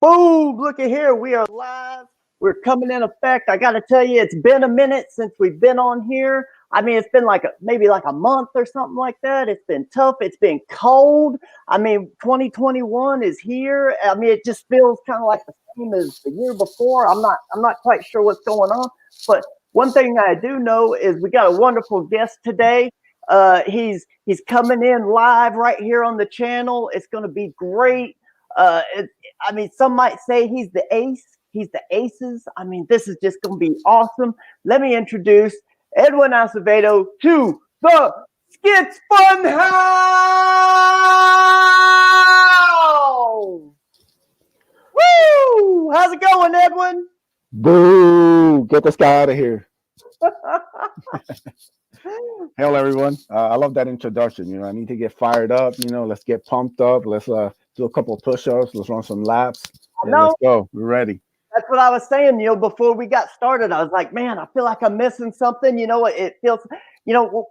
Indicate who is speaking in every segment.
Speaker 1: Boom! Look at here. We are live. We're coming in effect. I got to tell you, it's been a minute since we've been on here. I mean, it's been like maybe like a month or something like that. It's been tough. It's been cold. I mean, 2021 is here. I mean, it just feels kind of like the same as the year before. I'm not quite sure what's going on. But one thing I do know is we got a wonderful guest today. He's coming in live right here on the channel. It's going to be great. I mean, some might say he's the ace. He's the aces. I mean, this is just going to be awesome. Let me introduce Edwin Acevedo to the SKITS Fun House. Woo! How's it going, Edwin?
Speaker 2: Boo! Get this guy out of here. Hello, everyone. I love that introduction. I need to get fired up. Let's get pumped up. Let's do a couple of push-ups. Let's run some laps. Let's go. We're ready.
Speaker 1: That's what I was saying, before we got started. I was like, man, I feel like I'm missing something. It feels,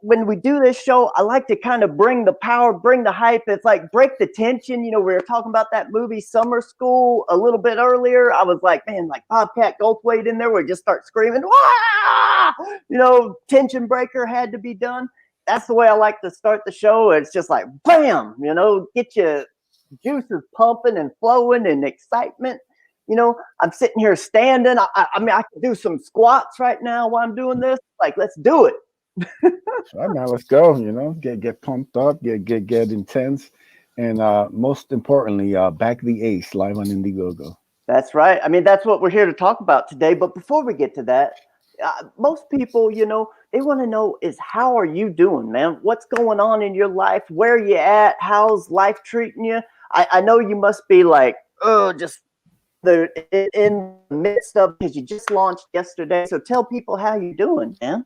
Speaker 1: when we do this show, I like to kind of bring the power, bring the hype. It's like break the tension. We were talking about that movie Summer School a little bit earlier. I was like, man, like Bobcat Goldthwait in there where we just start screaming, wah! Tension breaker had to be done. That's the way I like to start the show. It's just like, bam, get your juices pumping and flowing and excitement. I'm sitting here standing. I mean, I can do some squats right now while I'm doing this. Like, let's do it.
Speaker 2: All right, man, let's go. Get pumped up, get intense, and most importantly, back the ace live on Indiegogo.
Speaker 1: That's right. I mean, that's what we're here to talk about today. But before we get to that, most people, they want to know is how are you doing, man? What's going on in your life? Where are you at? How's life treating you? I know you must be like, just in the midst of, because you just launched yesterday. So tell people how you're doing, man.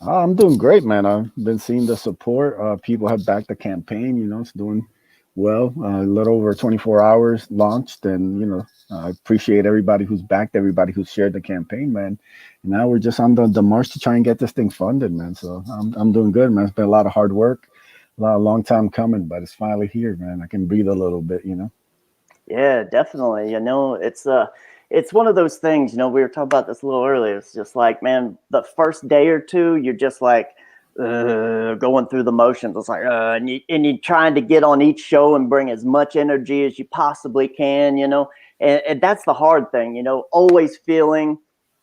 Speaker 2: I'm doing great, man. I've been seeing the support. People have backed the campaign. It's doing well. A little over 24 hours launched, and I appreciate everybody who's backed, everybody who's shared the campaign, man. And now we're just on the march to try and get this thing funded, man. So I'm doing good, man. It's been a lot of hard work, a long time coming, but it's finally here, man. I can breathe a little bit,
Speaker 1: Yeah, definitely. It's one of those things, we were talking about this a little earlier. It's just like, man, the first day or two, you're just like going through the motions. It's like, and you're trying to get on each show and bring as much energy as you possibly can, and that's the hard thing, always feeling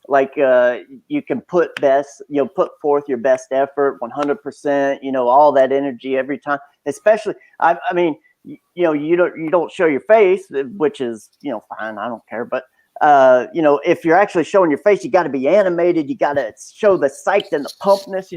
Speaker 1: like you can put forth your best effort 100%, all that energy every time, especially, I mean, you don't show your face, which is, fine. I don't care. But, if you're actually showing your face, you got to be animated. You got to show the psych and the pumpness,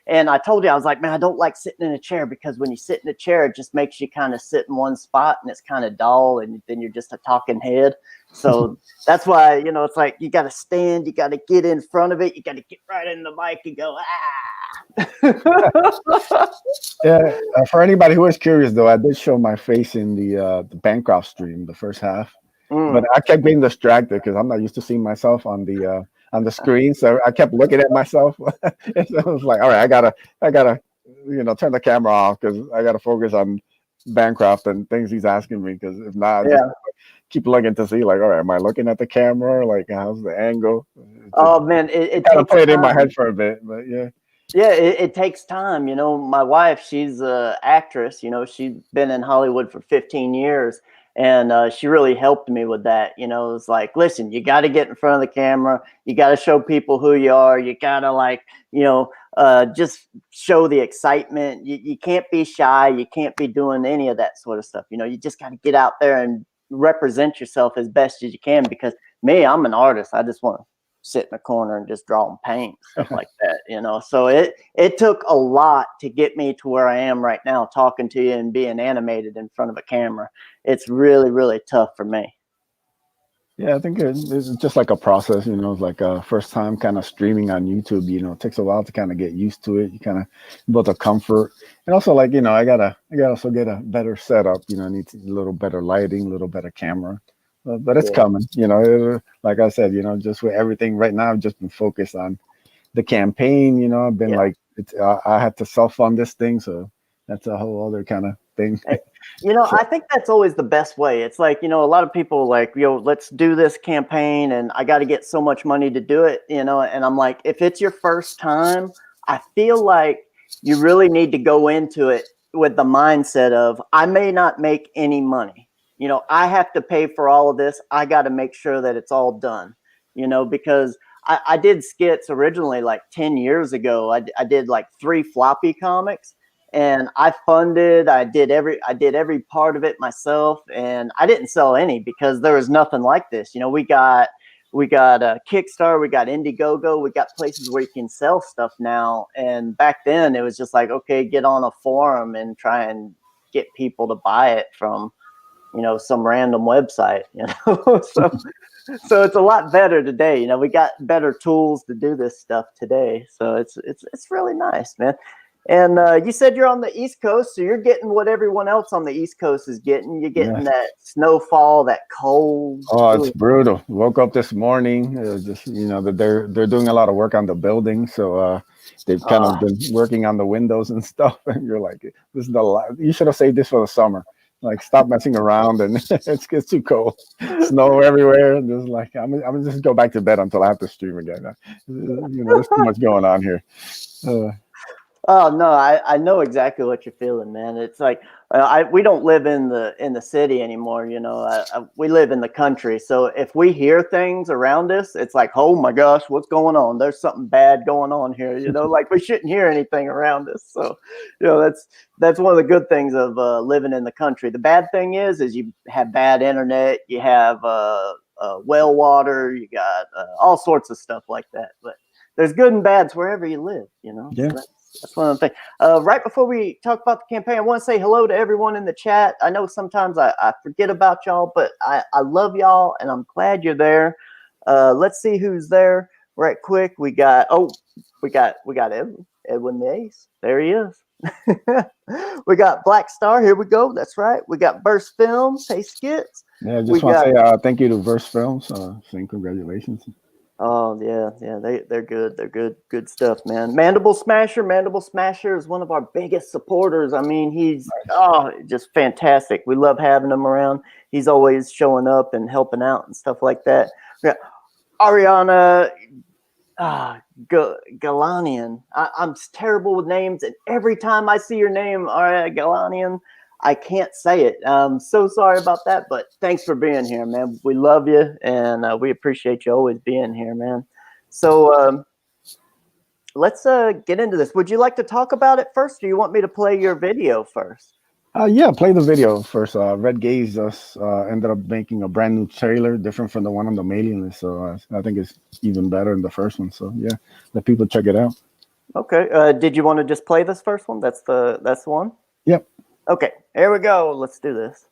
Speaker 1: and I told you, I was like, man, I don't like sitting in a chair because when you sit in a chair, it just makes you kind of sit in one spot and it's kind of dull. And then you're just a talking head. So that's why, it's like, you got to stand, you got to get in front of it. You got to get right in the mic and go,
Speaker 2: Yeah, for anybody who is curious, though, I did show my face in the Bancroft stream, the first half, but I kept getting distracted because I'm not used to seeing myself on the screen, so I kept looking at myself. And so I was like, all right, I gotta, turn the camera off because I gotta focus on Bancroft and things he's asking me. Because if not, I just keep looking to see, like, all right, am I looking at the camera? Like, how's the angle?
Speaker 1: Oh man, it
Speaker 2: kind of played in my head for a bit, but yeah.
Speaker 1: Yeah, it takes time. My wife, she's an actress. She's been in Hollywood for 15 years, and she really helped me with that. It's like, listen, you got to get in front of the camera. You got to show people who you are. You got to just show the excitement. You can't be shy. You can't be doing any of that sort of stuff. You just got to get out there and represent yourself as best as you can. Because me, I'm an artist. I just want to sit in a corner and just draw and paint, stuff like that, so it took a lot to get me to where I am right now, talking to you and being animated in front of a camera. It's really, really tough for me.
Speaker 2: Yeah, I think it's just like a process, it's like a first time kind of streaming on YouTube, it takes a while to kind of get used to it. You kind of build a comfort, and also like, I gotta also get a better setup, I need a little better lighting, a little better camera. But it's coming, like I said, just with everything right now, I've just been focused on the campaign, I've been like, I had to self-fund this thing. So that's a whole other kind of thing. So,
Speaker 1: I think that's always the best way. It's like, a lot of people like, let's do this campaign and I got to get so much money to do it, and I'm like, if it's your first time, I feel like you really need to go into it with the mindset of, I may not make any money. I have to pay for all of this. I got to make sure that it's all done, because I did skits originally like 10 years ago. I did like 3 floppy comics. And I did every part of it myself, and I didn't sell any because there was nothing like this. We got Kickstarter, we got Indiegogo, we got places where you can sell stuff now. And back then it was just like, okay, get on a forum and try and get people to buy it from, some random website, so it's a lot better today. We got better tools to do this stuff today. So it's really nice, man. And you said you're on the East Coast, so you're getting what everyone else on the East Coast is getting. You're getting that snowfall, that cold.
Speaker 2: oh, it's brutal. Woke up this morning, just that they're doing a lot of work on the building, so they've kind of been working on the windows and stuff. And you're like, this is you should have saved this for the summer. Like, stop messing around, and it gets too cold. Snow everywhere, and just like I'm just go back to bed until I have to stream again. There's too much going on here.
Speaker 1: Oh no, I know exactly what you're feeling, man. It's like we don't live in the city anymore. We live in the country. So if we hear things around us, it's like, oh my gosh, what's going on? There's something bad going on here. Like we shouldn't hear anything around us. So that's one of the good things of living in the country. The bad thing is you have bad internet, you have well water, you got all sorts of stuff like that. But there's good and bads wherever you live.
Speaker 2: Yeah.
Speaker 1: So that's one of the things. Right before we talk about the campaign, I want to say hello to everyone in the chat. I know sometimes I forget about y'all, but I love y'all, and I'm glad you're there. Let's see who's there right quick. We got Edwin the Ace. There he is. We got Black Star. Here we go. That's right. We got Burst Films. Hey, Skits.
Speaker 2: Yeah, I just want to say thank you to Verse Films. Saying congratulations.
Speaker 1: Oh yeah, they're good. They're good stuff, man. Mandible Smasher is one of our biggest supporters. I mean, he's just fantastic. We love having him around. He's always showing up and helping out and stuff like that. We got Ariana Galanian. I'm terrible with names, and every time I see your name, Ariana Galanian, I can't say it. I'm so sorry about that, but thanks for being here, man. We love you, and we appreciate you always being here, man. So let's get into this. Would you like to talk about it first, or do you want me to play your video first?
Speaker 2: Yeah, play the video first. Red Gaze just ended up making a brand new trailer, different from the one on the mailing list. So I think it's even better than the first one. So yeah, let people check it out.
Speaker 1: Okay. Did you want to just play this first one? That's the one?
Speaker 2: Yep.
Speaker 1: Okay, here we go. Let's do this.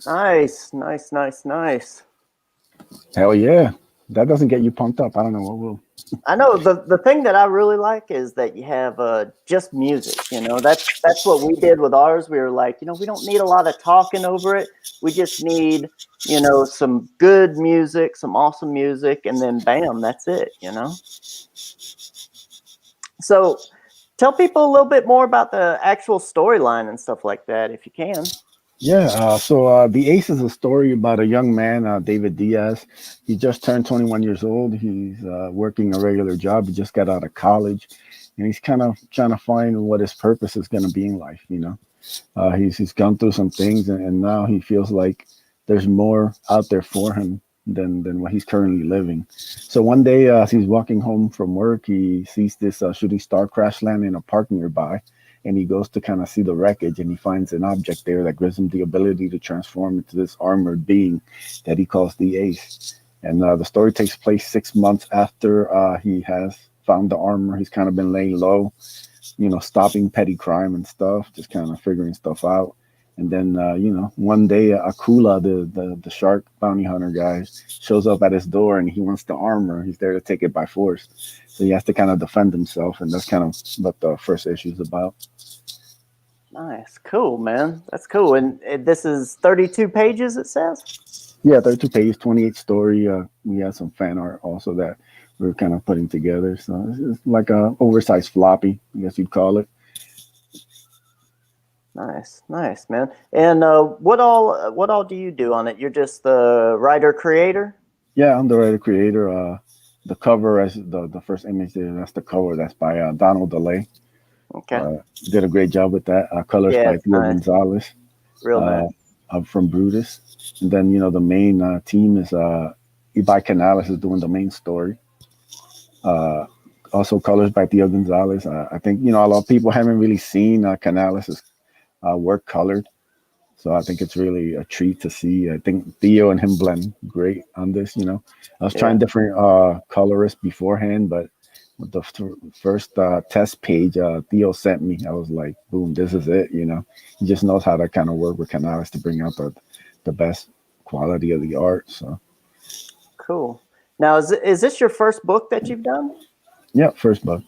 Speaker 1: Nice, nice, nice, nice.
Speaker 2: Hell yeah. That doesn't get you pumped up. I don't know what will.
Speaker 1: I know the thing that I really like is that you have just music. You know, that's what we did with ours. We were like, you know, we don't need a lot of talking over it. We just need, you know, some good music, some awesome music, and then bam, that's it. You know. So tell people a little bit more about the actual storyline and stuff like that, if you can.
Speaker 2: Yeah, so The Ace is a story about a young man, David Diaz. He just turned 21 years old. He's working a regular job. He just got out of college, and he's kind of trying to find what his purpose is going to be in life. You know, he's gone through some things, and now he feels like there's more out there for him than what he's currently living. So one day, as he's walking home from work, he sees this shooting star crash land in a park nearby, and he goes to kind of see the wreckage, and he finds an object there that gives him the ability to transform into this armored being that he calls the Ace. And the story takes place 6 months after he has found the armor. He's kind of been laying low, you know, stopping petty crime and stuff, just kind of figuring stuff out. And then, you know, one day Akula, the shark bounty hunter guy, shows up at his door, and he wants the armor. He's there to take it by force. So he has to kind of defend himself. And that's kind of what the first issue is about.
Speaker 1: Nice, cool, man. That's cool. And this is 32 pages, it says.
Speaker 2: Yeah, 32 pages, 28 story. We had some fan art also that we were kind of putting together. So it's like a oversized floppy, I guess you'd call it.
Speaker 1: Nice, nice, man. And what all do you do on it? You're just the writer creator?
Speaker 2: Yeah, I'm the writer creator. The cover, as the first image there, that's the cover. That's by Donald DeLay.
Speaker 1: Okay.
Speaker 2: Did a great job with that. Colors
Speaker 1: Yeah,
Speaker 2: by
Speaker 1: it's
Speaker 2: Theo
Speaker 1: nice.
Speaker 2: Gonzalez.
Speaker 1: Real nice.
Speaker 2: From Brutus. And then, you know, the main team is Ibai Canales is doing the main story. Uh, Also colors by Theo Gonzalez. I think, you know, a lot of people haven't really seen Canales' work colored. So I think it's really a treat to see. I think Theo and him blend great on this. You know, I was trying different colorists beforehand, but with the first test page Theo sent me, I was like, boom, this is it. You know, he just knows how to kind of work with Canales to bring out the best quality of the art. So
Speaker 1: Cool. Now, is this your first book that you've done?
Speaker 2: yeah, first book.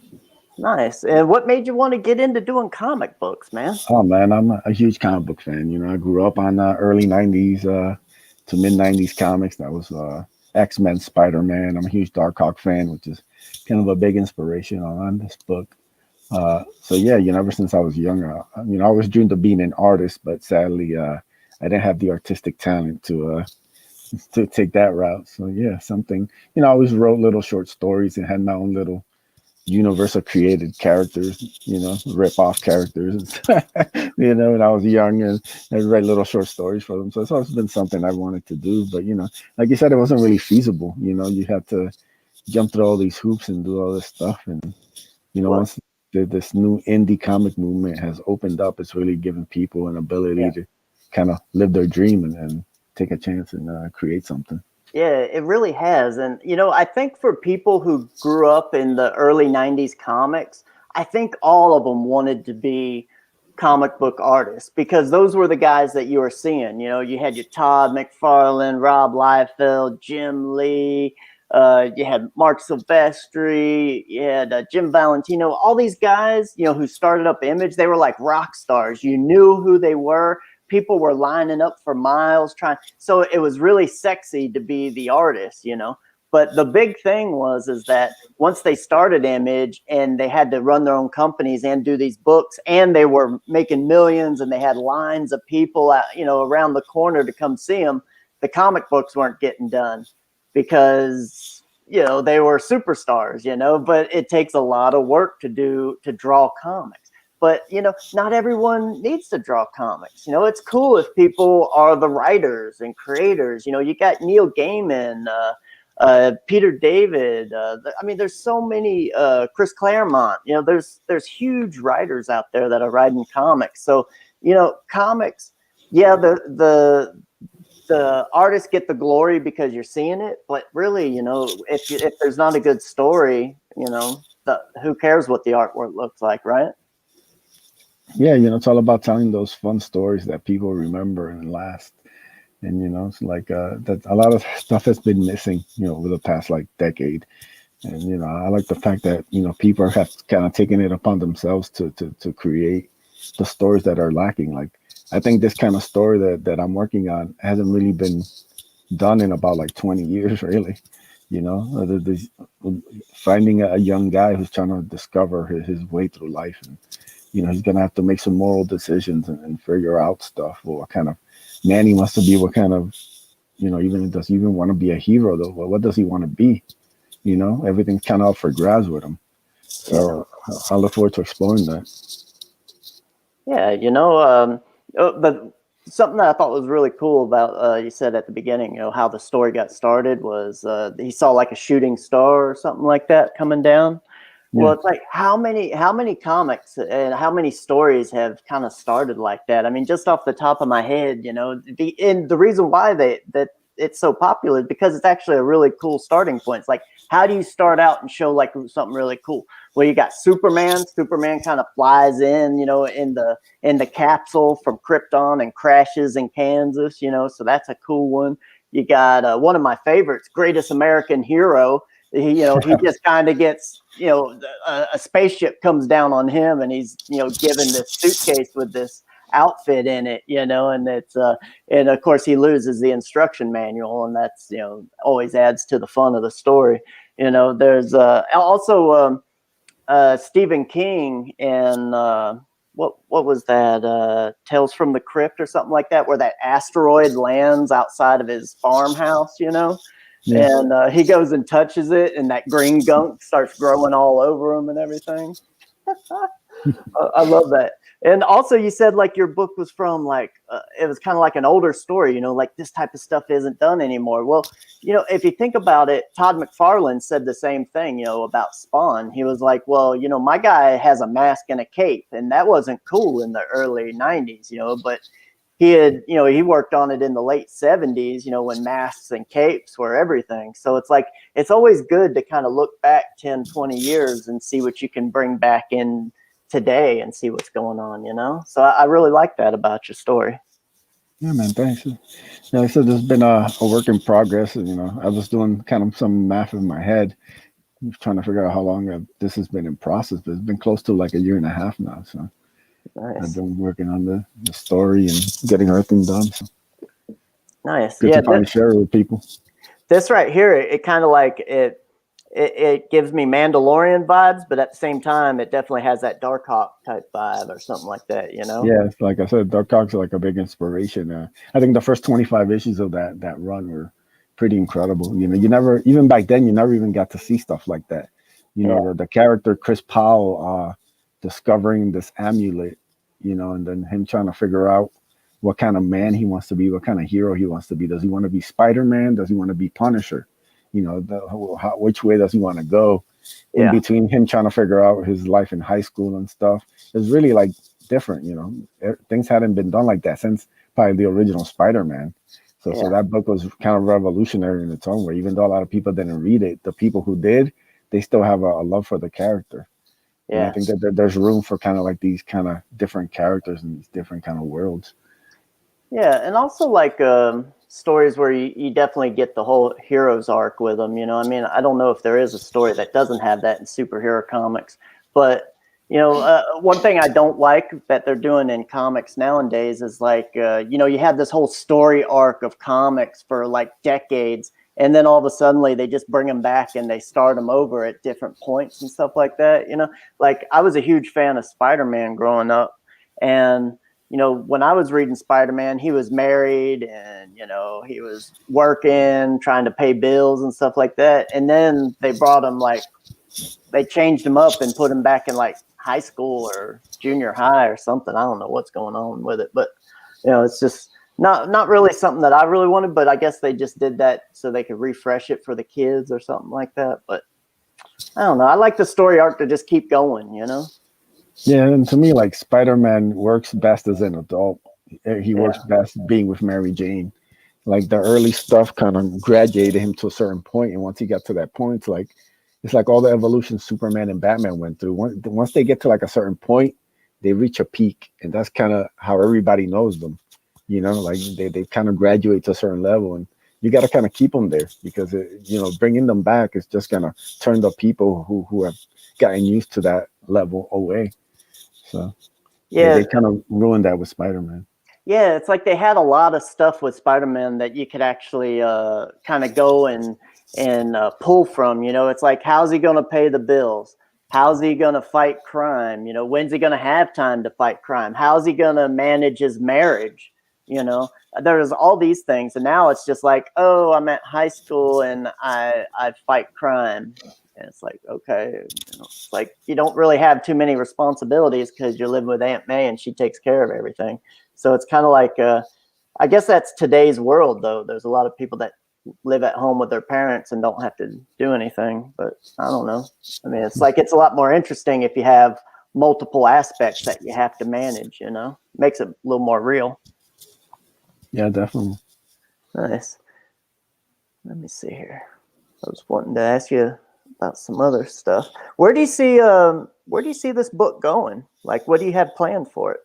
Speaker 1: Nice. And what made you want to get into doing comic books, man?
Speaker 2: Oh man, I'm a huge comic book fan. You know, I grew up on early '90s to mid '90s comics. That was X-Men, Spider-Man. I'm a huge Darkhawk fan, which is kind of a big inspiration on this book. So yeah, you know, ever since I was younger, you know, I always dreamed of being an artist, but sadly, I didn't have the artistic talent to take that route. So yeah, something, you know, I always wrote little short stories and had my own little universal created characters, you know, rip off characters, you know, when I was young, and I'd write little short stories for them. So it's always been something I wanted to do. But, you know, like you said, it wasn't really feasible. You know, you had to jump through all these hoops and do all this stuff. And, you know, once this new indie comic movement has opened up, it's really given people an ability to kind of live their dream and take a chance and create something.
Speaker 1: Yeah, it really has. And, you know, I think for people who grew up in the early 90s comics, I think all of them wanted to be comic book artists because those were the guys that you were seeing. You know, you had your Todd McFarlane, Rob Liefeld, Jim Lee, you had Mark Silvestri, you had Jim Valentino, all these guys, you know, who started up Image. They were like rock stars. You knew who they were. People were lining up for miles trying. So it was really sexy to be the artist, you know. But the big thing is that once they started Image and they had to run their own companies and do these books, and they were making millions, and they had lines of people, you know, around the corner to come see them, the comic books weren't getting done because, you know, they were superstars, you know. But it takes a lot of work to draw comics. But, you know, not everyone needs to draw comics. You know, it's cool if people are the writers and creators. You know, you got Neil Gaiman, Peter David. I mean, there's so many, Chris Claremont. You know, there's huge writers out there that are writing comics. So, you know, comics, yeah, the artists get the glory because you're seeing it, but really, you know, if there's not a good story, you know, who cares what the artwork looks like, right?
Speaker 2: Yeah, you know, it's all about telling those fun stories that people remember and last. And you know, it's like that a lot of stuff has been missing, you know, over the past like decade. And you know, I like the fact that you know people have kind of taken it upon themselves to create the stories that are lacking. Like I think this kind of story that I'm working on hasn't really been done in about like 20 years, really. You know, finding a young guy who's trying to discover his way through life, and you know, he's gonna have to make some moral decisions and figure out stuff. Or what kind of man he wants to be, what kind of, you know, even does he even want to be a hero though? Well, what does he want to be? You know, everything's kind of up for grabs with him.
Speaker 1: Yeah.
Speaker 2: So I look forward to exploring that.
Speaker 1: Yeah, you know, but something that I thought was really cool about you said at the beginning, you know, how the story got started was he saw like a shooting star or something like that coming down. Well,
Speaker 2: Yeah.
Speaker 1: it's like how many comics and how many stories have kind of started like that? I mean, just off the top of my head, you know, and the reason why that it's so popular is because it's actually a really cool starting point. It's like, how do you start out and show like something really cool? Well, you got Superman. Superman kind of flies in, you know, in the capsule from Krypton and crashes in Kansas, you know, so that's a cool one. You got one of my favorites, Greatest American Hero. He just kind of gets, a spaceship comes down on him, and he's, given this suitcase with this outfit in it, and and of course he loses the instruction manual, and that's, always adds to the fun of the story. There's also Stephen King and what was that? Tales from the Crypt or something like that, where that asteroid lands outside of his farmhouse,
Speaker 2: Yeah.
Speaker 1: and he goes and touches it, and that green gunk starts growing all over him and everything. I love that. And also, you said like your book was from like it was kind of like an older story, like this type of stuff isn't done anymore. Well, if you think about it, Todd McFarlane said the same thing, about Spawn. He was like, well, my guy has a mask and a cape, and that wasn't cool in the early '90s, but he had, he worked on it in the late '70s, when masks and capes were everything. So it's like, it's always good to kind of look back 10, 20 years and see what you can bring back in today and see what's going on. So I really like that about your story.
Speaker 2: Yeah, man. Thanks. Yeah, I said there's been a work in progress, and I was doing kind of some math in my head, trying to figure out how long this has been in process. But it's been close to like a year and a half now. So I've
Speaker 1: Nice.
Speaker 2: been working on the story and getting everything done. So
Speaker 1: Nice.
Speaker 2: good
Speaker 1: Yeah.
Speaker 2: to finally share it with people.
Speaker 1: This right here, it kind of like it gives me Mandalorian vibes, but at the same time, it definitely has that Darkhawk type vibe or something like that.
Speaker 2: Yeah, it's like I said, Dark Talk's like a big inspiration. I think the first 25 issues of that run were pretty incredible. You never, even back then, you never even got to see stuff like that.
Speaker 1: Yeah.
Speaker 2: The character Chris Powell discovering this amulet, and then him trying to figure out what kind of man he wants to be, what kind of hero he wants to be. Does he want to be Spider-Man? Does he want to be Punisher? Which way does he want to go? In
Speaker 1: Yeah.
Speaker 2: between him trying to figure out his life in high school and stuff, it's really like different. Things hadn't been done like that since probably the original Spider-Man. So that book was kind of revolutionary in its own way. Even though a lot of people didn't read it, the people who did, they still have a love for the character. And I
Speaker 1: Yeah.
Speaker 2: think that there's room for kind of like these kind of different characters and these different kind of worlds.
Speaker 1: Yeah, and also like stories where you definitely get the whole hero's arc with them. I mean, I don't know if there is a story that doesn't have that in superhero comics, but one thing I don't like that they're doing in comics nowadays is like, you have this whole story arc of comics for like decades, and then all of a sudden they just bring them back and they start them over at different points and stuff like that. Like I was a huge fan of Spider-Man growing up, and when I was reading Spider-Man, he was married and, he was working, trying to pay bills and stuff like that. And then they changed him up and put him back in like high school or junior high or something. I don't know what's going on with it, but it's just not really something that I really wanted, but I guess they just did that so they could refresh it for the kids or something like that. But I don't know. I like the story arc to just keep going.
Speaker 2: Yeah, and to me, like Spider-Man works best as an adult. He works best being with Mary Jane. like the early stuff kind of graduated him to a certain point, and once he got to that point, it's like all the evolution Superman and Batman went through. Once they get to like a certain point, they reach a peak, and that's kind of how everybody knows them. You know, like they kind of graduate to a certain level, and you got to kind of keep them there because bringing them back is just gonna turn the people who have gotten used to that level away. So
Speaker 1: Yeah,
Speaker 2: they kind of ruined that with Spider-Man.
Speaker 1: yeah, it's like they had a lot of stuff with Spider-Man that you could actually kind of go and pull from. You know, it's like, how's he going to pay the bills? How's he going to fight crime? You know, when's he going to have time to fight crime? How's he going to manage his marriage? You know, there's all these things, and now it's just like, oh, I'm at high school and I fight crime. And it's like, okay, it's like you don't really have too many responsibilities because you're living with Aunt May and she takes care of everything. So it's kind of like, I guess that's today's world, though. There's a lot of people that live at home with their parents and don't have to do anything. But I don't know. I mean, it's like it's a lot more interesting if you have multiple aspects that you have to manage. Makes it a little more real.
Speaker 2: Yeah, definitely.
Speaker 1: Nice. Let me see here. I was wanting to ask you about some other stuff. Where do you see this book going? Like, what do you have planned for it?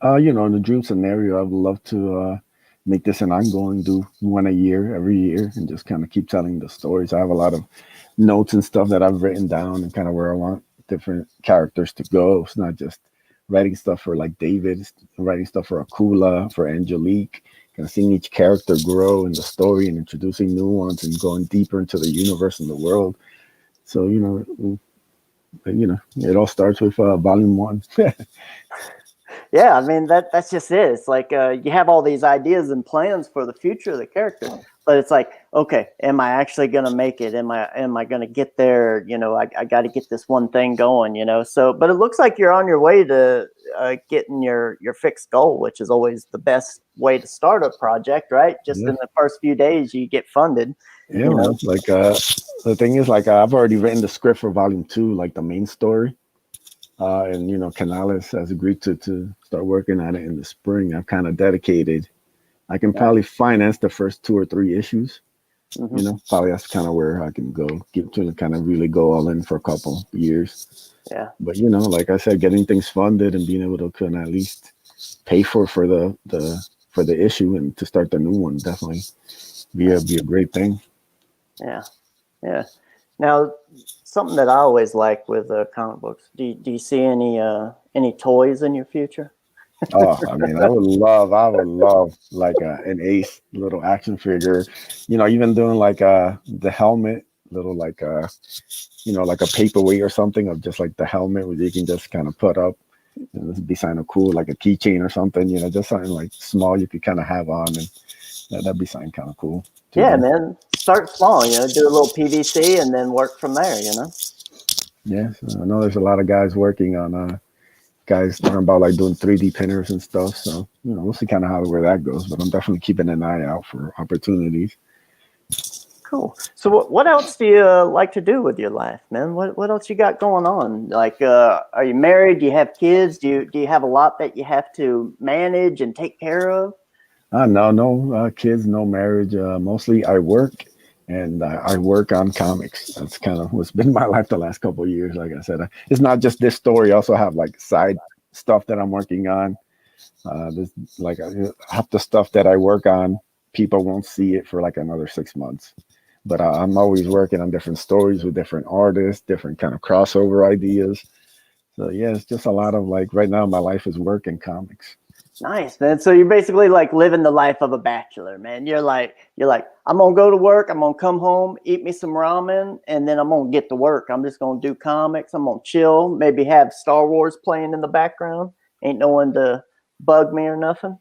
Speaker 2: In the dream scenario, I would love to make this an ongoing, do one a year, every year, and just kind of keep telling the stories. I have a lot of notes and stuff that I've written down and kind of where I want different characters to go. It's not just writing stuff for like David, it's writing stuff for Akula, for Angelique, kind of seeing each character grow in the story and introducing new ones and going deeper into the universe and the world. So, it all starts with volume one.
Speaker 1: Yeah, I mean that's just it. It's like you have all these ideas and plans for the future of the character, but it's like, okay, am I actually gonna make it? Am I gonna get there? I got to get this one thing going. So, but it looks like you're on your way to getting your fixed goal, which is always the best way to start a project, right? Just
Speaker 2: Yeah.
Speaker 1: in the first few days, you get funded.
Speaker 2: Yeah, man. Like the thing is, like I've already written the script for volume two, like the main story. And Canales has agreed to start working on it in the spring. I've kind of dedicated. I can probably finance the first 2 or 3 issues.
Speaker 1: Mm-hmm.
Speaker 2: Probably that's kind of where I can go, get to kind of really go all in for a couple years.
Speaker 1: Yeah.
Speaker 2: But like I said, getting things funded and being able to kind of at least pay for the issue and to start the new one definitely be a great thing.
Speaker 1: Yeah. Yeah. Now, something that I always like with comic books. Do you see any toys in your future?
Speaker 2: Oh, I mean, I would love like an Ace little action figure, even doing like the helmet, little like like a paperweight or something of just like the helmet where you can just kind of put up. This would be kind of cool, like a keychain or something, just something like small you could kind of have on, and that'd be something kind of cool.
Speaker 1: Yeah, man. Start small, do a little PVC and then work from there,
Speaker 2: Yeah, so I know there's a lot of guys working on guys talking about like doing 3D printers and stuff. So, we'll see kind of where that goes, but I'm definitely keeping an eye out for opportunities.
Speaker 1: Cool. So what else do you like to do with your life, man? What else you got going on? Like, are you married? Do you have kids? Do you have a lot that you have to manage and take care of?
Speaker 2: No kids, no marriage. Mostly I work and I work on comics. That's kind of what's been my life the last couple of years. Like I said, it's not just this story. I also have like side stuff that I'm working on. There's like half the stuff that I work on, people won't see it for like another 6 months. But I'm always working on different stories with different artists, different kind of crossover ideas. So yeah, it's just a lot of like right now my life is work and comics.
Speaker 1: Nice, man. So you're basically like living the life of a bachelor, man. You're like, I'm gonna go to work, I'm gonna come home, eat me some ramen, and then I'm gonna get to work. I'm just gonna do comics, I'm gonna chill, maybe have Star Wars playing in the background. Ain't no one to bug me or nothing.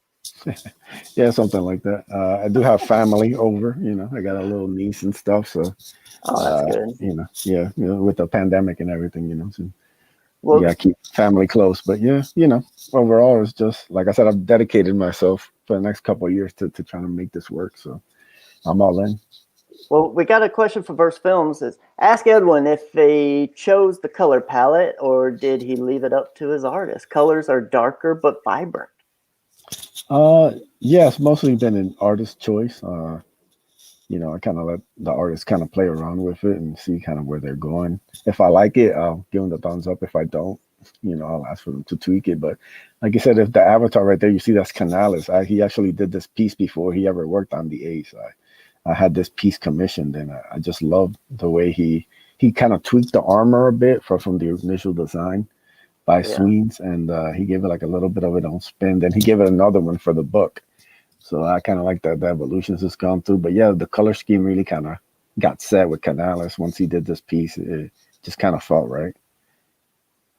Speaker 2: Yeah, something like that. I do have family over, I got a little niece and stuff. So
Speaker 1: Oh, that's good.
Speaker 2: yeah, with the pandemic and everything, so
Speaker 1: Well,
Speaker 2: yeah, keep family close. But yeah, overall, it's just like I said, I've dedicated myself for the next couple of years to trying to make this work. So I'm all in.
Speaker 1: Well, we got a question for Verse Films. Is ask Edwin if he chose the color palette or did he leave it up to his artist. Colors are darker but vibrant.
Speaker 2: Yeah, it's mostly been an artist choice. I kind of let the artist kind of play around with it and see kind of where they're going. If I like it, I'll give them the thumbs up. If I don't, I'll ask for them to tweak it. But like I said, if the avatar right there, you see that's Canales. He actually did this piece before he ever worked on the Ace. I had this piece commissioned, and I just loved the way he kind of tweaked the armor a bit from the initial design by
Speaker 1: Yeah.
Speaker 2: Sweens, and he gave it like a little bit of its own spin. Then he gave it another one for the book. So I kind of like that the evolutions has gone through. But yeah, the color scheme really kind of got set with Canales once he did this piece. It just kind of felt right.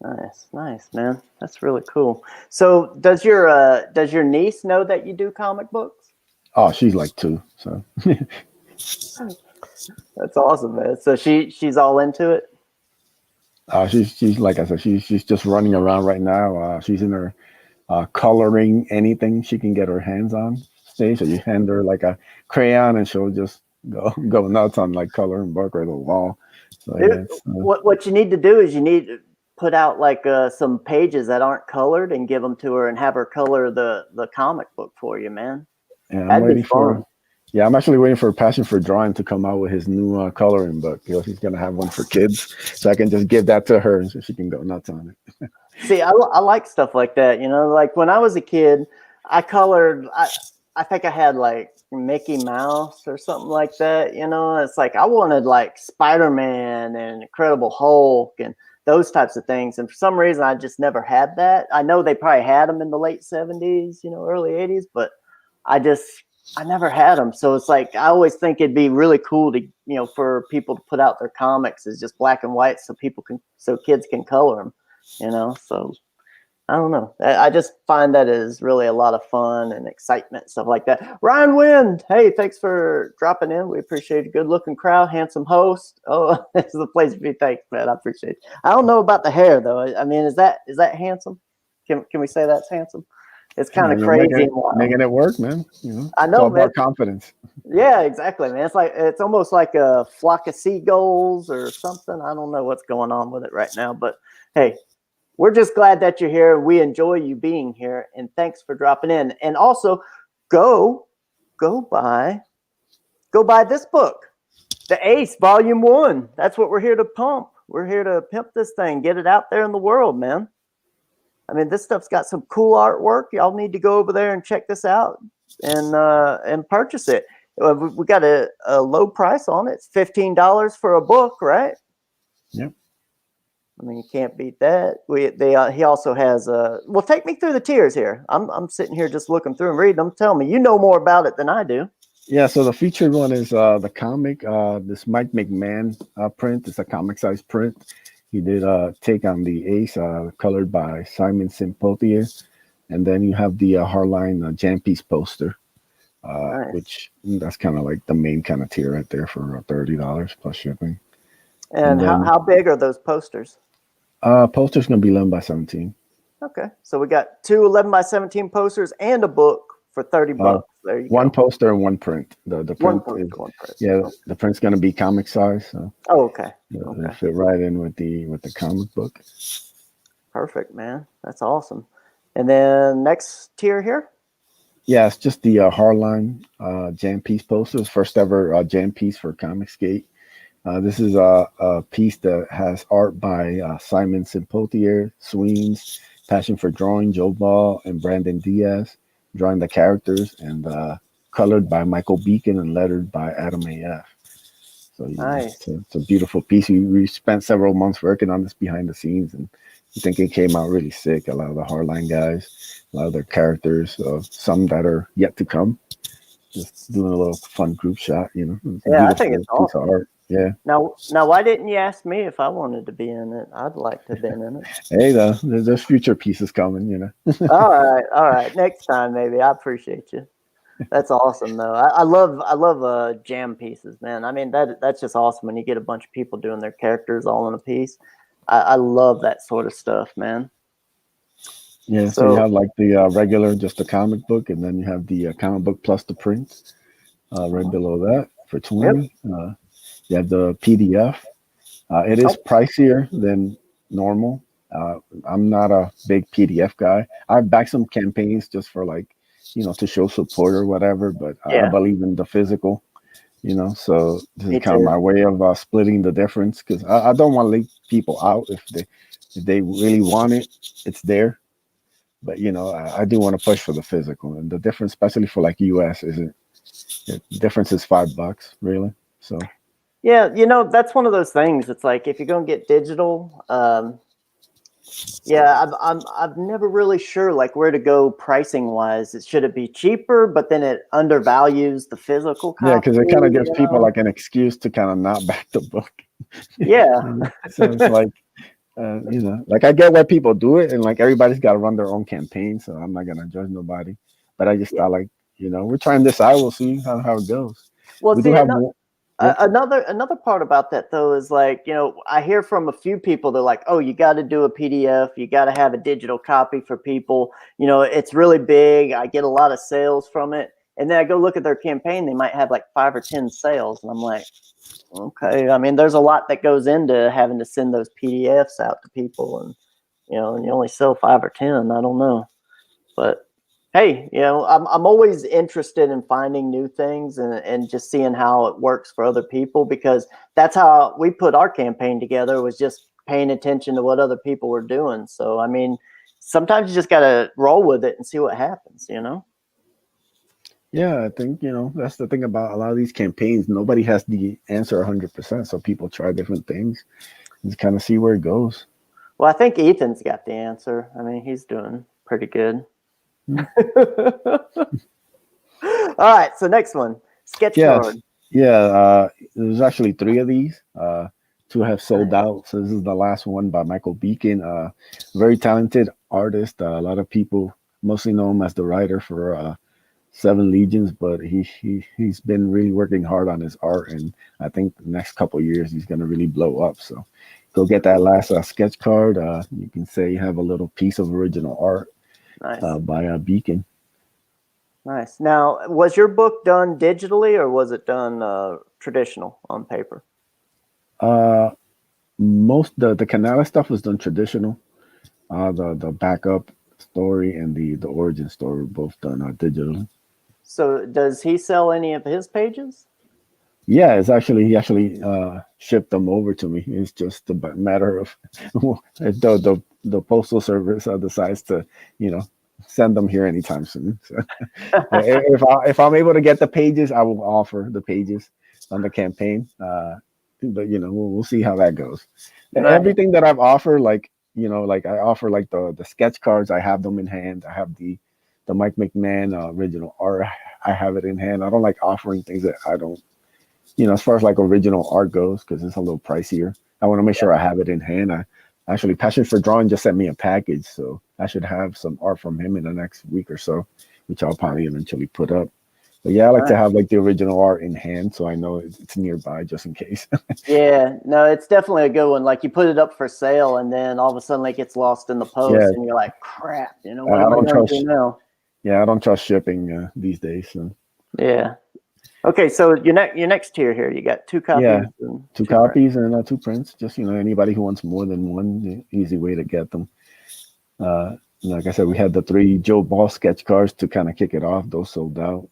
Speaker 1: Nice, man. That's really cool. So does your niece know that you do comic books?
Speaker 2: Oh, she's like 2, so
Speaker 1: That's awesome, man. So she's all into it.
Speaker 2: she's like I said, she's just running around right now. She's in her coloring anything she can get her hands on stage. So you hand her like a crayon, and she'll just go nuts on like coloring book or the wall. So yeah,
Speaker 1: What you need to do is you need to put out like some pages that aren't colored and give them to her and have her color the comic book for you, man.
Speaker 2: yeah, I'm
Speaker 1: That'd be
Speaker 2: waiting
Speaker 1: fun.
Speaker 2: for. Yeah, I'm actually waiting for Passion for Drawing to come out with his new coloring book. He's gonna have one for kids, so I can just give that to her so she can go nuts on it.
Speaker 1: See, I like stuff like that. Like when I was a kid, I colored. I think I had like Mickey Mouse or something like that. It's like I wanted like Spider-Man and Incredible Hulk and those types of things. And for some reason, I just never had that. I know they probably had them in the late 70s, early 80s, but I just I never had them. So it's like I always think it'd be really cool to for people to put out their comics as just black and white so kids can color them. So I don't know. I just find that is really a lot of fun and excitement, stuff like that. Ryan Wind, hey, thanks for dropping in. We appreciate a good looking crowd, handsome host. Oh, this is a place to be. Thanks, man. I appreciate it. I don't know about the hair though. I mean, is that handsome? Can we say that's handsome? It's kind of
Speaker 2: You're
Speaker 1: crazy and wild.
Speaker 2: making it work, man.
Speaker 1: I
Speaker 2: It's all
Speaker 1: know, man.
Speaker 2: about confidence.
Speaker 1: Yeah, exactly, man. It's almost like a flock of seagulls or something. I don't know what's going on with it right now, but hey, we're just glad that you're here. We enjoy you being here, and thanks for dropping in. And also, go buy this book, The Ace Volume 1. That's what we're here to pump. We're here to pimp this thing, get it out there in the world, man. I mean, this stuff's got some cool artwork. Y'all need to go over there and check this out and purchase it. We got a low price on it. It's $15 for a book, right?
Speaker 2: Yep.
Speaker 1: I mean, you can't beat that. He also has well, take me through the tiers here. I'm sitting here just looking through and reading them. Tell me, you know more about it than I do.
Speaker 2: Yeah, so the featured one is the comic, this Mike McMahon print. It's a comic size print. He did a take on the Ace, colored by Simon Simpotier. And then you have the Hardline Jam Piece poster,
Speaker 1: Nice.
Speaker 2: which that's kind of like the main kind of tier right there for $30 plus shipping.
Speaker 1: And
Speaker 2: then,
Speaker 1: how big are those posters?
Speaker 2: Poster's going to be 11 by 17.
Speaker 1: Okay, so we got 2 11 by 17 posters and a book for $30. There you
Speaker 2: one
Speaker 1: go.
Speaker 2: Poster and one print. The print is
Speaker 1: one print.
Speaker 2: yeah, the print's going to be comic size, so
Speaker 1: okay.
Speaker 2: It'll fit right in with the comic book.
Speaker 1: Perfect, man. That's awesome. And then next tier here.
Speaker 2: Yeah, it's just the Hardline Jam Piece posters, first ever Jam Piece for Comicsgate. This is a piece that has art by Simon Simpotier, Sweens, Passion for Drawing, Joe Ball, and Brandon Diaz, drawing the characters, and colored by Michael Beacon and lettered by Adam AF. So
Speaker 1: Nice.
Speaker 2: it's a beautiful piece. We spent several months working on this behind the scenes, and I think it came out really sick. A lot of the Hardline guys, a lot of their characters, some that are yet to come. Just doing a little fun group shot,
Speaker 1: Yeah, I think it's awesome.
Speaker 2: Piece of art. Yeah.
Speaker 1: Now, why didn't you ask me if I wanted to be in it? I'd like to have been in it.
Speaker 2: Hey, there's future pieces coming,
Speaker 1: All right. Next time, maybe. I appreciate you. That's awesome, though. I love jam pieces, man. I mean, that's just awesome when you get a bunch of people doing their characters all in a piece. I love that sort of stuff, man.
Speaker 2: Yeah, so you have like the regular, just the comic book, and then you have the comic book plus the print right below that for 20. Yep. You have the PDF. It is pricier than normal. I'm not a big PDF guy. I've backed some campaigns just for like to show support or whatever. But I
Speaker 1: Yeah,
Speaker 2: believe in the physical, so this is
Speaker 1: me
Speaker 2: kind of
Speaker 1: too.
Speaker 2: my way of splitting the difference, because I don't want to leave people out. If they really want it, it's there. But I do want to push for the physical, and the difference, especially for like US, isn't the difference is $5 really. So
Speaker 1: Yeah, that's one of those things. It's like if you're gonna get digital, yeah, I've never really sure like where to go pricing wise. Should it be cheaper, but then it undervalues the physical
Speaker 2: yeah,
Speaker 1: copy,
Speaker 2: because it kind of gives people like an excuse to kind of not back the book.
Speaker 1: Yeah,
Speaker 2: So it's like, like I get why people do it, and like everybody's got to run their own campaign, so I'm not gonna judge nobody. But I just
Speaker 1: yeah.
Speaker 2: thought, like, we're trying this out. We'll see how it goes.
Speaker 1: Well,
Speaker 2: We do
Speaker 1: see,
Speaker 2: have one. Yeah,
Speaker 1: another part about that though is like I hear from a few people, they're like, oh, you got to do a PDF, you got to have a digital copy for people. It's really big. I get a lot of sales from it, and then I go look at their campaign. They might have like 5 or 10 sales, and I'm like, okay. I mean, there's a lot that goes into having to send those PDFs out to people, and and you only sell 5 or 10. I don't know, but hey, I'm always interested in finding new things and just seeing how it works for other people, because that's how we put our campaign together, was just paying attention to what other people were doing. So I mean, sometimes you just gotta roll with it and see what happens.
Speaker 2: yeah. I think that's the thing about a lot of these campaigns. Nobody has the answer 100%, so people try different things and kind of see where it goes.
Speaker 1: Well, I think Ethan's got the answer. I mean, he's doing pretty good.
Speaker 2: Mm.
Speaker 1: All right, so next one, sketch
Speaker 2: Yes,
Speaker 1: card.
Speaker 2: yeah. There's actually three of these. Two have sold
Speaker 1: Nice.
Speaker 2: out. So this is the last one by Michael Beacon. Very talented artist. A lot of people mostly know him as the writer for Seven Legions, but he's been really working hard on his art, and I think the next couple years he's gonna really blow up. So go get that last sketch card. You can say you have a little piece of original art
Speaker 1: Nice.
Speaker 2: by Beacon.
Speaker 1: Nice. Now, was your book done digitally or was it done traditional on paper?
Speaker 2: Uh, Most the Canala stuff was done traditional. The backup story and the origin story were both done digitally.
Speaker 1: So, does he sell any of his pages?
Speaker 2: Yeah, it's actually he actually shipped them over to me. It's just a matter of the postal service decides to you know send them here anytime soon. So if I'm able to get the pages, I will offer the pages on the campaign. But we'll see how that goes.
Speaker 1: Nice.
Speaker 2: Everything that I've offered, like like I offer like the sketch cards. I have them in hand. I have the Mike McMahon original art. I have it in hand. I don't like offering things that I don't as far as like original art goes, because it's a little pricier. I want to make sure I have it in hand. I actually Passion for Drawing just sent me a package, so I should have some art from him in the next week or so, which I'll probably eventually put up. But yeah, I like to
Speaker 1: Nice.
Speaker 2: have like the original art in hand, so I know it's nearby just in case.
Speaker 1: Yeah, no, it's definitely a good one. Like you put it up for sale, and then all of a sudden, like gets lost in the
Speaker 2: Yeah,
Speaker 1: post, and you're like, "Crap!" What
Speaker 2: I
Speaker 1: am I
Speaker 2: don't
Speaker 1: going to do
Speaker 2: trust.
Speaker 1: now?
Speaker 2: Yeah, I don't trust shipping these days. So
Speaker 1: Yeah. Okay, so your next tier here, you got two
Speaker 2: yeah,
Speaker 1: copies and
Speaker 2: two
Speaker 1: two prints.
Speaker 2: copies and two prints. Just anybody who wants more than one, easy way to get them. Like I said, we had the three Joe Ball sketch cards to kind of kick it off. Those sold out.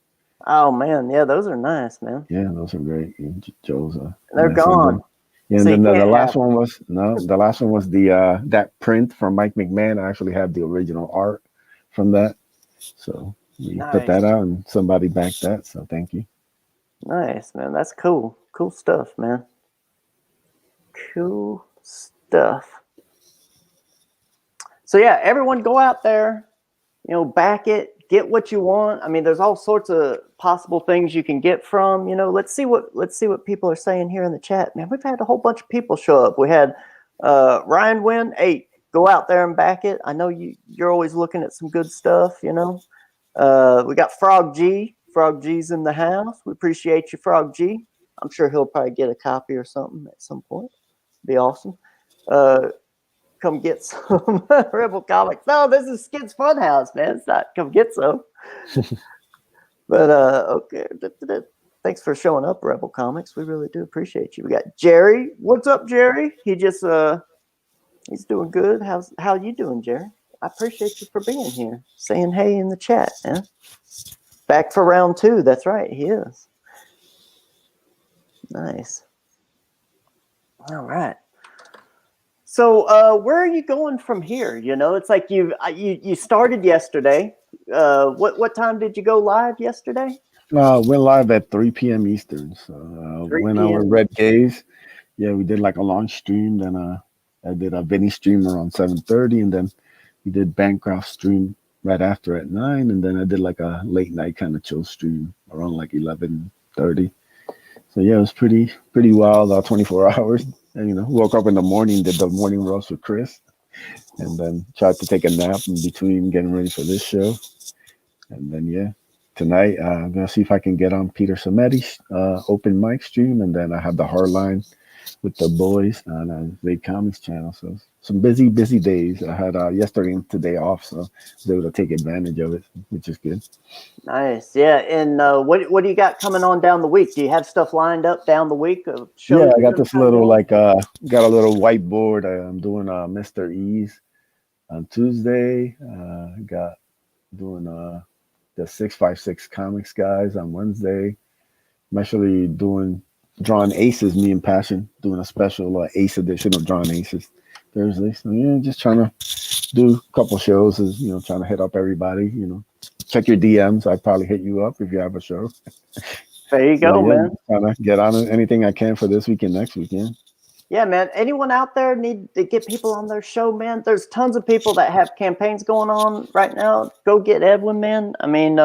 Speaker 1: Oh man, yeah, those are nice, man.
Speaker 2: Yeah, those are great. Joe's
Speaker 1: They're
Speaker 2: mess. And
Speaker 1: gone,
Speaker 2: then yeah, and
Speaker 1: so you
Speaker 2: then the
Speaker 1: can't
Speaker 2: last
Speaker 1: have
Speaker 2: one
Speaker 1: them.
Speaker 2: was no, the last one was the that print from Mike McMahon. I actually have the original art from that. So we put
Speaker 1: Nice,
Speaker 2: that out and somebody backed that. So thank you.
Speaker 1: nice, man. That's cool. Cool stuff, man. Cool stuff. So yeah, everyone go out there, back it, get what you want. I mean, there's all sorts of possible things you can get from. Let's see what people are saying here in the chat. Man, we've had a whole bunch of people show up. We had Ryan Wynn. Hey, go out there and back it. I know you're always looking at some good stuff. We got Frog G. Frog G's in the house. We appreciate you, Frog G. I'm sure he'll probably get a copy or something at some point. Be awesome. Come get some Rebel Comics. No, this is Skits Fun House, man. It's not come get some. But okay. Thanks for showing up, Rebel Comics. We really do appreciate you. We got Jerry. What's up, Jerry? He's doing good. How you doing, Jerry? I appreciate you for being here, saying hey in the chat, man. Back for round 2. That's right. He is. Nice. All right. So where are you going from here? You know, it's like you started yesterday. What time did you go live yesterday?
Speaker 2: Went live at 3 p.m. Eastern. So
Speaker 1: 3
Speaker 2: went on with
Speaker 1: p.m.
Speaker 2: Red Gaze. Yeah, we did like a launch stream. Then I did a Vinny stream around 7:30, and then we did Bancroft stream right after at 9, and then I did like a late night kind of chill stream around like 11:30. So yeah, it was pretty wild. 24 hours. And, woke up in the morning, did the morning roast with Chris, and then tried to take a nap in between getting ready for this show. And then yeah, tonight I'm gonna see if I can get on Peter Sameti's open mic stream, and then I have the Hardline with the boys on the Comics channel. So some busy days. I had yesterday and today off, so I was able to take advantage of it, which is good.
Speaker 1: Nice, yeah. And what do you got coming on down the week? Do you have stuff lined up down the week of
Speaker 2: Yeah,
Speaker 1: shows?
Speaker 2: I got this little got a little whiteboard. I'm doing Mr. E's on Tuesday. Got doing the 656 Comics guys on Wednesday. I'm actually drawing aces. Me and Passion doing a special ace edition of drawing aces Thursday. So yeah, just trying to do a couple shows. Is trying to hit up everybody. Check your DMs. I'd probably hit you up if you have a show.
Speaker 1: There you go,
Speaker 2: yeah,
Speaker 1: man.
Speaker 2: Trying to get on anything I can for this weekend, next weekend.
Speaker 1: Yeah, man. Anyone out there need to get people on their show, man? There's tons of people that have campaigns going on right now. Go get Edwin, man. I mean,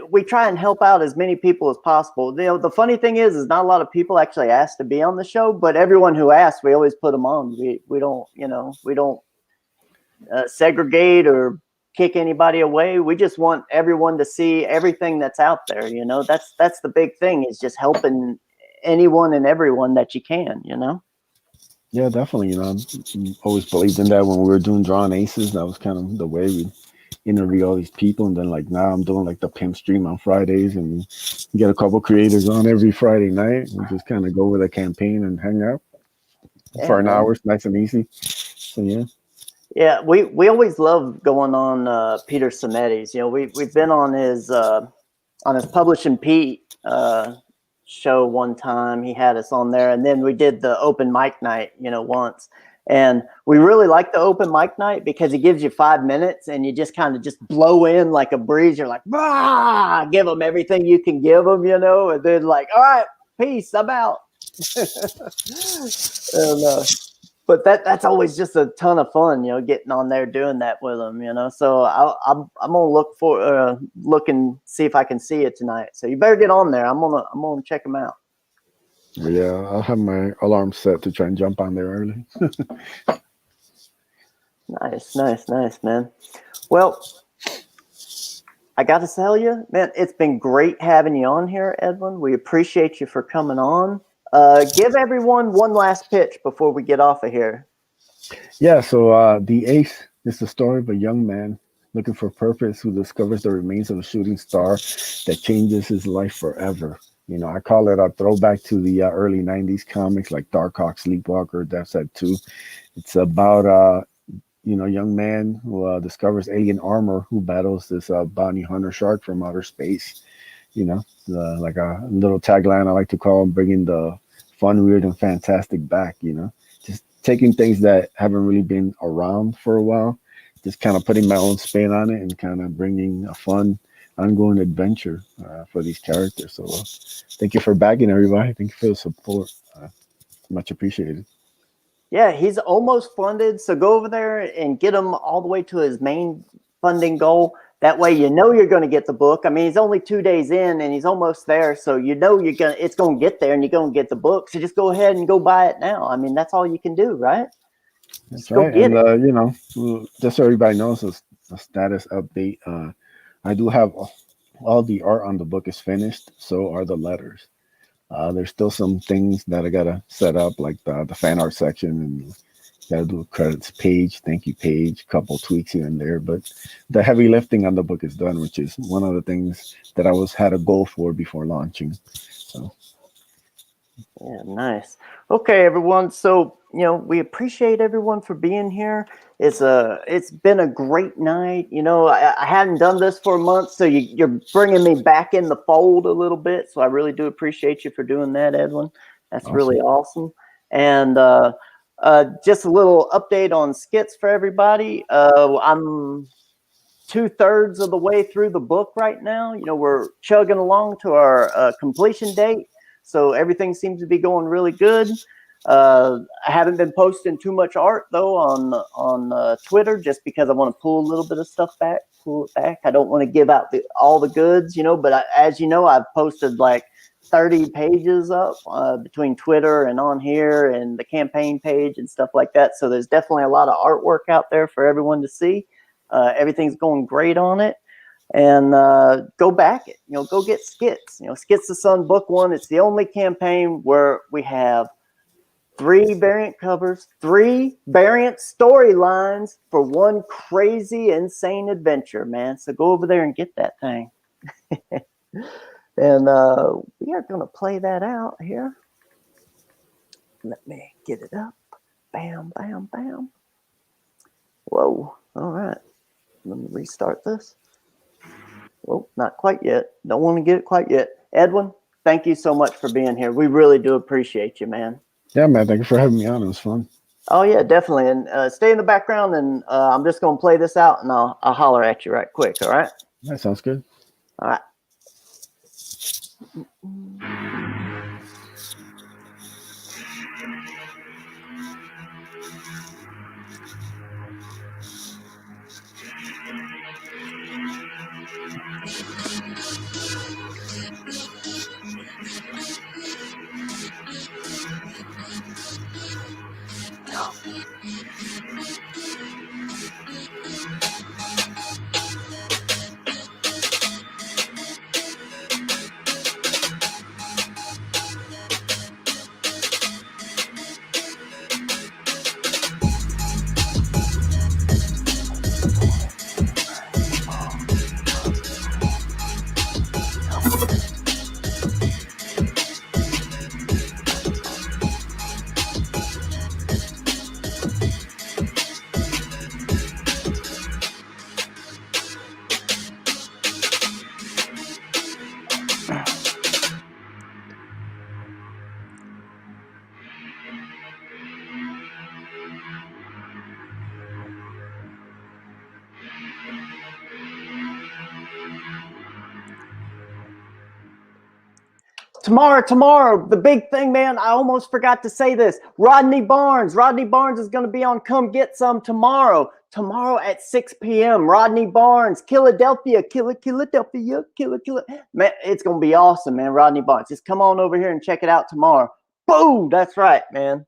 Speaker 1: we try and help out as many people as possible. The funny thing is not a lot of people actually ask to be on the show, but everyone who asks, we always put them on. We don't segregate or kick anybody away. We just want everyone to see everything that's out there. That's the big thing, is just helping anyone and everyone that you can.
Speaker 2: Yeah, definitely. I always believed in that when we were doing drawing aces. That was kind of the way we interview all these people. And then like now I'm doing like the pimp stream on Fridays, and we get a couple creators on every Friday night. We just kind of go with a campaign and hang out for an hour. It's nice and easy. So yeah.
Speaker 1: Yeah, we always love going on Peter Sameti's. We've been on his Publishing Pete show one time. He had us on there, and then we did the open mic night, once. And we really like the open mic night because it gives you 5 minutes and you just kind of just blow in like a breeze. You're like, bah! Give them everything you can give them, and then like, all right, peace, I'm out. And but that's always just a ton of fun, getting on there doing that with them, So I'm gonna look and see if I can see it tonight. So you better get on there. I'm gonna check them out.
Speaker 2: Yeah, I'll have my alarm set to try and jump on there early.
Speaker 1: Nice, man. Well, I got to tell you, man, it's been great having you on here, Edwin. We appreciate you for coming on. Give everyone one last pitch before we get off of here.
Speaker 2: Yeah, so The Ace is the story of a young man looking for purpose who discovers the remains of a shooting star that changes his life forever. I call it a throwback to the early 90s comics like Darkhawk, Sleepwalker, Death's Head 2. It's about a young man who discovers alien armor who battles this bounty hunter shark from outer space. Like a little tagline I like to call, bringing the fun, weird, and fantastic back. Just taking things that haven't really been around for a while, just kind of putting my own spin on it and kind of bringing a fun, ongoing adventure for these characters. So thank you for backing, everybody. Thank you for the support. Much appreciated.
Speaker 1: Yeah, he's almost funded, so go over there and get him all the way to his main funding goal. That way, you're going to get the book. I mean, he's only 2 days in, and he's almost there, so it's going to get there, and you're going to get the book. So just go ahead and go buy it now. I mean, that's all you can do, right?
Speaker 2: That's right. And just so everybody knows, a status update. I do have all the art on the book is finished. So are the letters. There's still some things that I gotta set up, like the fan art section, and gotta do a credits page, thank you page, couple tweaks here and there. But the heavy lifting on the book is done, which is one of the things that I had a goal for before launching. So
Speaker 1: Yeah, nice. Okay, everyone. So, we appreciate everyone for being here. It's been a great night. I hadn't done this for a month, so you're bringing me back in the fold a little bit. So I really do appreciate you for doing that, Edwin. That's
Speaker 2: Awesome.
Speaker 1: really awesome. And just a little update on skits for everybody. I'm 2/3 of the way through the book right now. We're chugging along to our completion date, so everything seems to be going really good. I haven't been posting too much art though on Twitter, just because I want to pull a little bit of stuff back, pull it back. I don't want to give out all the goods, But as you know, I've posted like 30 pages up between Twitter and on here and the campaign page and stuff like that. So there's definitely a lot of artwork out there for everyone to see. Everything's going great on it. And go back it. Go get Skits. Skits the Sun Book 1. It's the only campaign where we have 3 variant covers, 3 variant storylines for one crazy, insane adventure, man. So go over there and get that thing. And we are going to play that out here. Let me get it up. Bam, bam, bam. Whoa. All right. Let me restart this. Well, not quite yet. Don't want to get it quite yet. Edwin, thank you so much for being here. We really do appreciate you, man.
Speaker 2: Yeah, man. Thank you for having me on. It was fun.
Speaker 1: Oh, yeah, definitely. And stay in the background, and I'm just going to play this out, and I'll holler at you right quick, all right?
Speaker 2: That sounds good.
Speaker 1: All right. Tomorrow, the big thing, man. I almost forgot to say this. Rodney Barnes is going to be on Come Get Some tomorrow at 6 p.m. Rodney Barnes, Philadelphia. Man, it's going to be awesome, man. Rodney Barnes. Just come on over here and check it out tomorrow. Boom! That's right, man.